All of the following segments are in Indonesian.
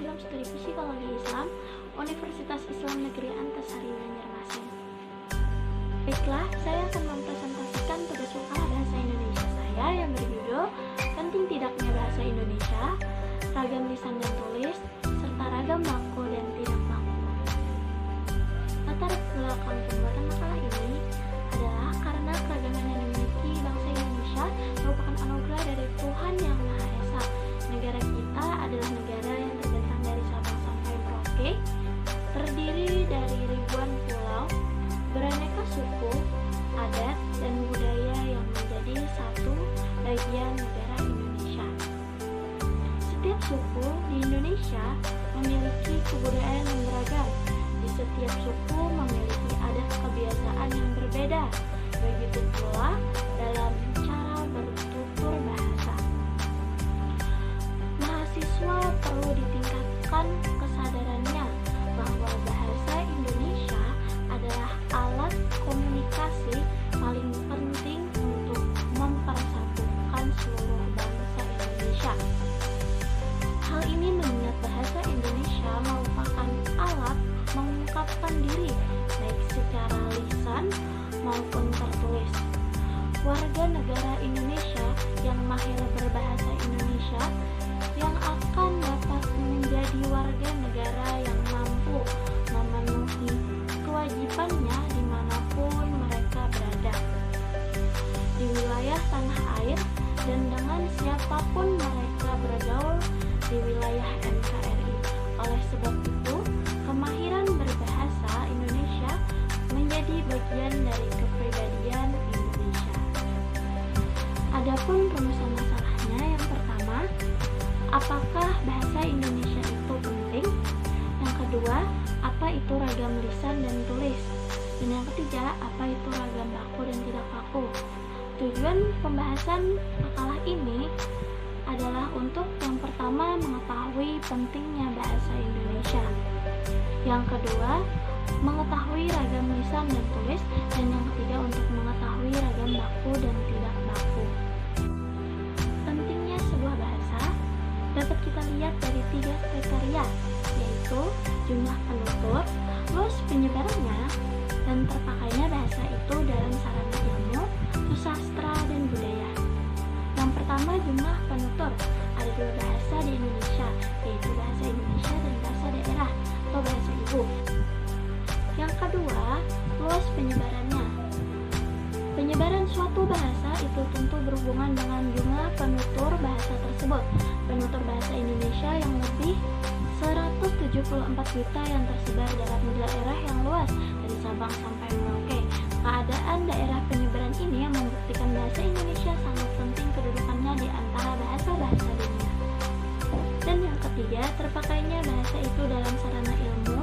program studi psikologi Islam Universitas Islam Negeri Antasari Banjarmasin. Baiklah, saya akan mempresentasikan tugas makalah bahasa Indonesia saya yang berjudul Penting Tidaknya Bahasa Indonesia, Ragam Lisan dan Tulis, serta Ragam Baku dan Tidak Baku. Latar belakang pembuatan makalah ini adalah karena keragaman yang dimiliki bangsa Indonesia merupakan anugerah dari Tuhan Yang Maha Esa. Negara kita adalah negara yang terbentang dari Sabang sampai Merauke, terdiri dari ribuan pulau, beraneka suku, adat, dan budaya yang menjadi satu bagian negara Indonesia. Setiap suku di Indonesia memiliki kebudayaan yang beragam. Di setiap suku memiliki adat kebiasaan yang berbeda. Begitu pula dalam cara bertutur bahasa. Mahasiswa perlu ditingkatkan kesadarannya bahwa bahasa Indonesia adalah alat komunikasi paling penting untuk mempersatukan seluruh bangsa Indonesia. Hal ini mengingat bahasa Indonesia merupakan alat mengungkapkan diri baik secara lisan maupun tertulis. Warga negara Indonesia yang mahir berbahasa Indonesia yang akan dapat menjadi warga negara yang mampu memenuhi kewajibannya dimanapun mereka berada, di wilayah tanah air dan dengan siapapun mereka bergaul di wilayah NKRI. Oleh sebab itu, kemahiran berbahasa Indonesia menjadi bagian dari kepribadian Indonesia. Adapun rumusan masalahnya, yang pertama, apakah bahasa Indonesia itu penting? Yang kedua, apa itu ragam lisan dan tulis? Dan yang ketiga, apa itu ragam baku dan tidak baku? Tujuan pembahasan makalah ini adalah untuk yang pertama mengetahui pentingnya bahasa Indonesia, yang kedua mengetahui ragam lisan dan tulis, dan yang ketiga untuk mengetahui ragam baku dan tidak baku. Pentingnya sebuah bahasa dapat kita lihat dari 3 kriteria, yaitu jumlah penutur, luas penyebarannya, dan terpakainya bahasa itu dalam sarana ilmu, sastra, dan budaya. Yang pertama, jumlah penutur. Ada 2 bahasa di Indonesia, yaitu bahasa Indonesia dan bahasa daerah atau bahasa ibu. Yang kedua, luas penyebarannya. Penyebaran suatu bahasa itu tentu berhubungan dengan jumlah penutur bahasa tersebut. Penutur bahasa Indonesia yang lebih 174 juta yang tersebar dalam daerah yang luas dari Sabang sampai Merauke. Keadaan daerah penyebaran ini yang membuktikan bahasa Indonesia sangat penting kedudukannya di antara bahasa-bahasa dunia. Dan yang ketiga, terpakainya bahasa itu dalam sarana ilmu,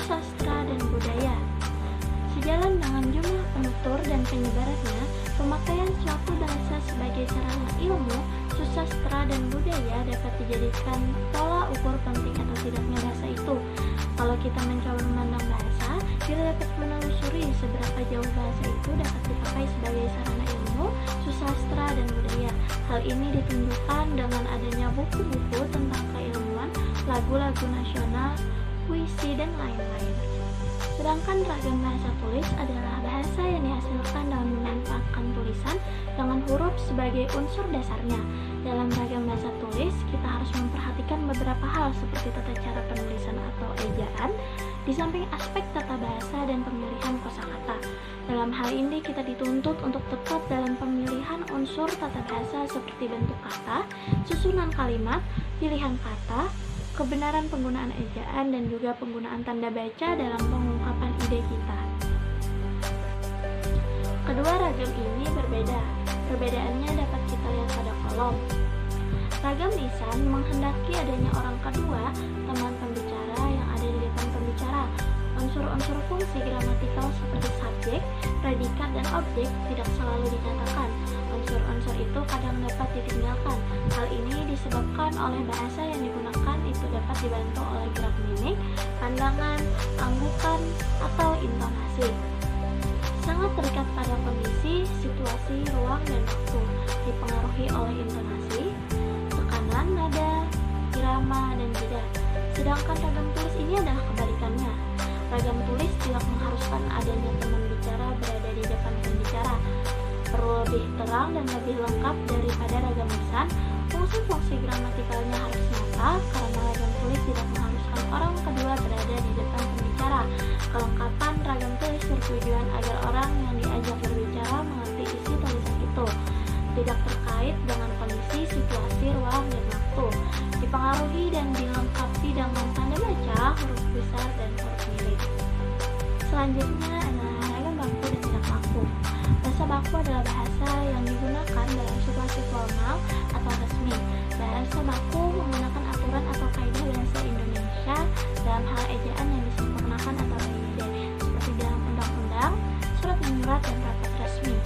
sastra, dan budaya. Sejalan dengan jumlah penutur dan penyebarannya, pemakaian suatu bahasa sebagai sarana ilmu, sastra, dan budaya dapat dijadikan pola ukur penting atau tidaknya bahasa itu. Kalau kita mencoba memandang bahasa, kita dapat menelusuri seberapa jauh bahasa itu dapat dipakai sebagai sarana ilmu, sastra, dan budaya. Hal ini ditunjukkan dengan adanya buku-buku tentang keilmuan, lagu-lagu nasional, puisi, dan lain-lain. Sedangkan ragam bahasa tulis adalah bahasa yang dihasilkan dengan memanfaatkan tulisan dengan huruf sebagai unsur dasarnya. Dalam ragam bahasa tulis, kita harus memperhatikan beberapa hal seperti tata cara penulisan atau ejaan, di samping aspek tata bahasa dan pemilihan kosakata. Dalam hal ini, kita dituntut untuk tepat dalam pemilihan unsur tata bahasa seperti bentuk kata, susunan kalimat, pilihan kata, kebenaran penggunaan ejaan, dan juga penggunaan tanda baca dalam pengungkapan ide kita. Kedua ragam ini berbeda. Perbedaannya dapat kita lihat pada kolom. Ragam lisan menghendaki adanya orang kedua, teman pembicara yang ada di depan pembicara. Unsur-unsur fungsi gramatikal seperti subjek, predikat, dan objek tidak selalu dinyatakan. Unsur-unsur itu kadang dapat ditinggalkan. Hal ini disebabkan oleh bahasa yang digunakan itu dapat dibantu oleh gerak mimik, pandangan, anggukan, atau intonasi. Sangat terikat pada kondisi, situasi, ruang, dan waktu, dipengaruhi oleh intonasi, tekanan nada, irama, dan jeda. Sedangkan ragam tulis ini adalah kebalikannya. Ragam tulis tidak mengharuskan adanya teman bicara berada di depan pembicara. Perlu lebih terang dan lebih lengkap daripada ragam lisan. Fungsi-fungsi gramatikalnya harus nyata karena ragam tulis tidak mengharuskan orang kedua berada di depan pembicara. Kelengkapan ragam tulis bertujuan agar orang yang diajak berbicara mengerti isi tulisan itu, tidak terkait dengan kondisi, situasi, ruang, dan waktu. Dipengaruhi dan dilengkapi dengan tanda baca, huruf besar, dan huruf mirip. Selanjutnya adalah ragam baku dan tidak baku. Bahasa baku adalah bahasa yang digunakan dalam situasi formal atau resmi. Bahasa baku menggunakan aturan atau kaidah bahasa Indonesia dalam hal ejaan yang disempurnakan atau berbeda, seperti dalam undang-undang, surat menyurat, dan rapat resmi.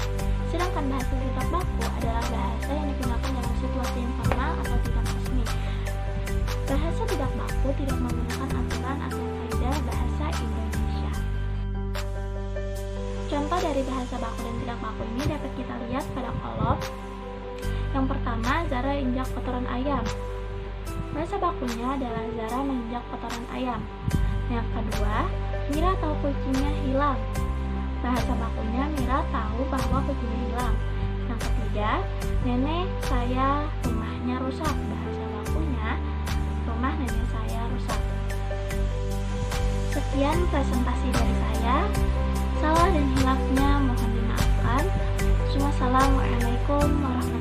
Sedangkan bahasa tidak baku adalah bahasa yang digunakan dalam situasi informal atau tidak resmi. Bahasa tidak baku tidak menggunakan aturan atau kaidah bahasa Indonesia. Contoh dari bahasa baku dan tidak baku ini dapat kita lihat pada kolom. Yang pertama, Zara injak kotoran ayam. Bahasa bakunya adalah Zara menginjak kotoran ayam. Yang kedua, Mira tahu kucingnya hilang. Bahasa bakunya Mira tahu bahwa kucingnya hilang. Yang ketiga, nenek saya rumahnya rusak. Bahasa bakunya rumah nenek saya rusak. Sekian presentasi dari saya. Salah dan hilafnya mohon dimaafkan. Wassalamualaikum warahmatullahi wabarakatuh.